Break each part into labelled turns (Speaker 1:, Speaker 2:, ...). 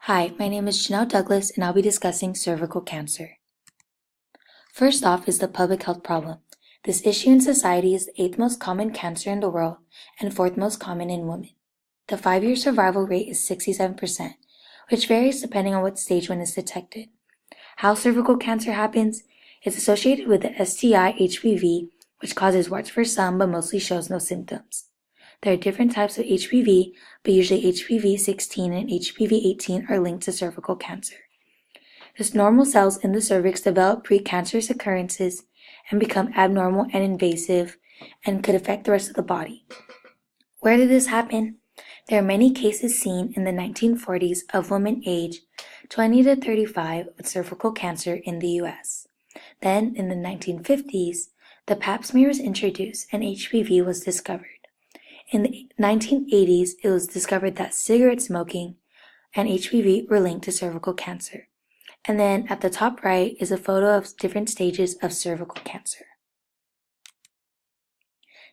Speaker 1: Hi, my name is Janelle Douglas and I'll be discussing cervical cancer. First off is the public health problem. This issue in society is the 8th most common cancer in the world and 4th most common in women. The 5-year survival rate is 67%, which varies depending on what stage one is detected. How cervical cancer happens is associated with the STI HPV, which causes warts for some but mostly shows no symptoms. There are different types of HPV, but usually HPV-16 and HPV-18 are linked to cervical cancer. These normal cells in the cervix develop precancerous occurrences and become abnormal and invasive and could affect the rest of the body. Where did this happen? There are many cases seen in the 1940s of women aged 20 to 35 with cervical cancer in the US. Then, in the 1950s, the pap smear was introduced and HPV was discovered. In the 1980s, it was discovered that cigarette smoking and HPV were linked to cervical cancer. And then at the top right is a photo of different stages of cervical cancer.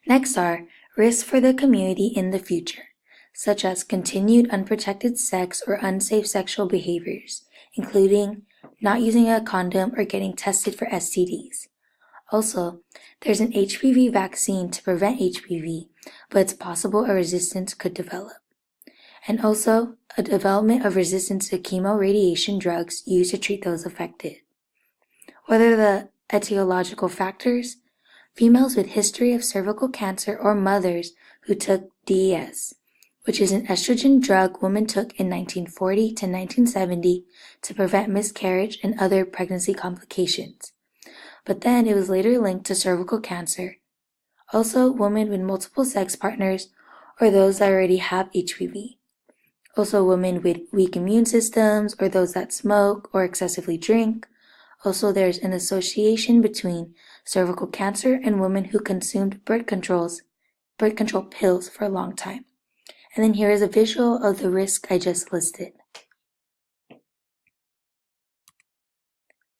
Speaker 1: Next are risks for the community in the future, such as continued unprotected sex or unsafe sexual behaviors, including not using a condom or getting tested for STDs. Also, there's an HPV vaccine to prevent HPV, but it's possible a resistance could develop. And also, a development of resistance to chemoradiation drugs used to treat those affected. What are the etiological factors? Females with history of cervical cancer or mothers who took DES, which is an estrogen drug women took in 1940 to 1970 to prevent miscarriage and other pregnancy complications. But then it was later linked to cervical cancer. Also, women with multiple sex partners or those that already have HPV. Also, women with weak immune systems or those that smoke or excessively drink. Also, there's an association between cervical cancer and women who consumed birth control pills for a long time. And then here is a visual of the risk I just listed.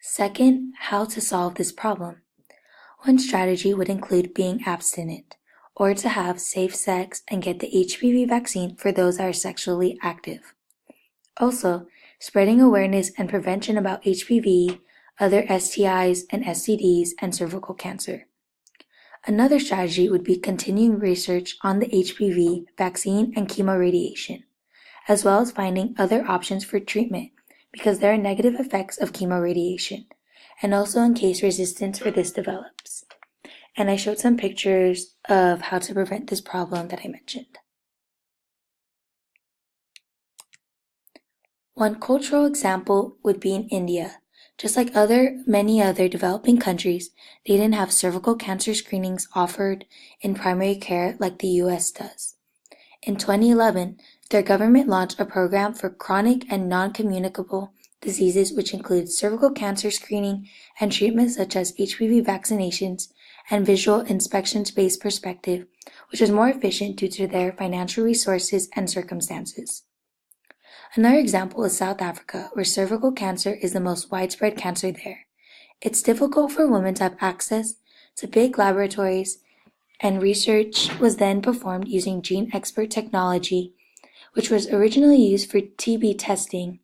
Speaker 1: Second, how to solve this problem. One strategy would include being abstinent, or to have safe sex and get the HPV vaccine for those that are sexually active. Also, spreading awareness and prevention about HPV, other STIs and STDs, and cervical cancer. Another strategy would be continuing research on the HPV vaccine and chemoradiation, as well as finding other options for treatment because there are negative effects of chemoradiation, and also in case resistance for this develops. And I showed some pictures of how to prevent this problem that I mentioned. One cultural example would be in India. Just like many other developing countries, they didn't have cervical cancer screenings offered in primary care like the US does. In 2011, their government launched a program for chronic and non-communicable diseases which include cervical cancer screening and treatments such as HPV vaccinations and visual inspections-based perspective, which is more efficient due to their financial resources and circumstances. Another example is South Africa, where cervical cancer is the most widespread cancer there. It's difficult for women to have access to big laboratories, and research was then performed using gene expert technology, which was originally used for TB testing,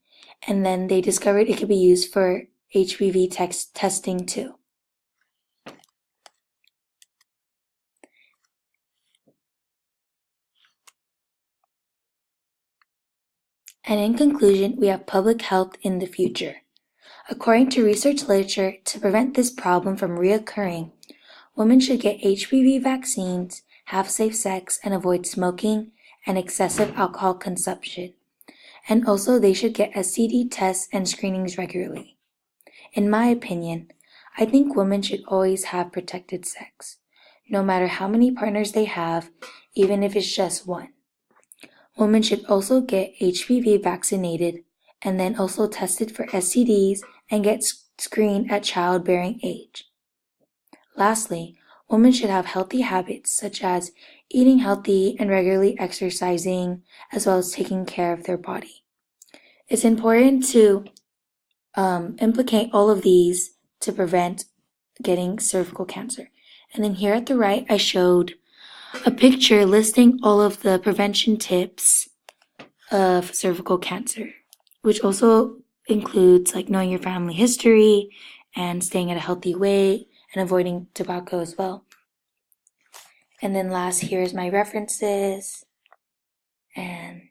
Speaker 1: and then they discovered it could be used for HPV testing too. And in conclusion, we have public health in the future. According to research literature, to prevent this problem from reoccurring, women should get HPV vaccines, have safe sex, and avoid smoking and excessive alcohol consumption. And also they should get STD tests and screenings regularly. In my opinion, I think women should always have protected sex, no matter how many partners they have, even if it's just one. Women should also get HPV vaccinated and then also tested for STDs and get screened at childbearing age. Lastly, women should have healthy habits such as eating healthy and regularly exercising, as well as taking care of their body. It's important to implicate all of these to prevent getting cervical cancer. And then here at the right, I showed a picture listing all of the prevention tips of cervical cancer, which also includes like knowing your family history and staying at a healthy weight and avoiding tobacco as well. And then last, here's my references. And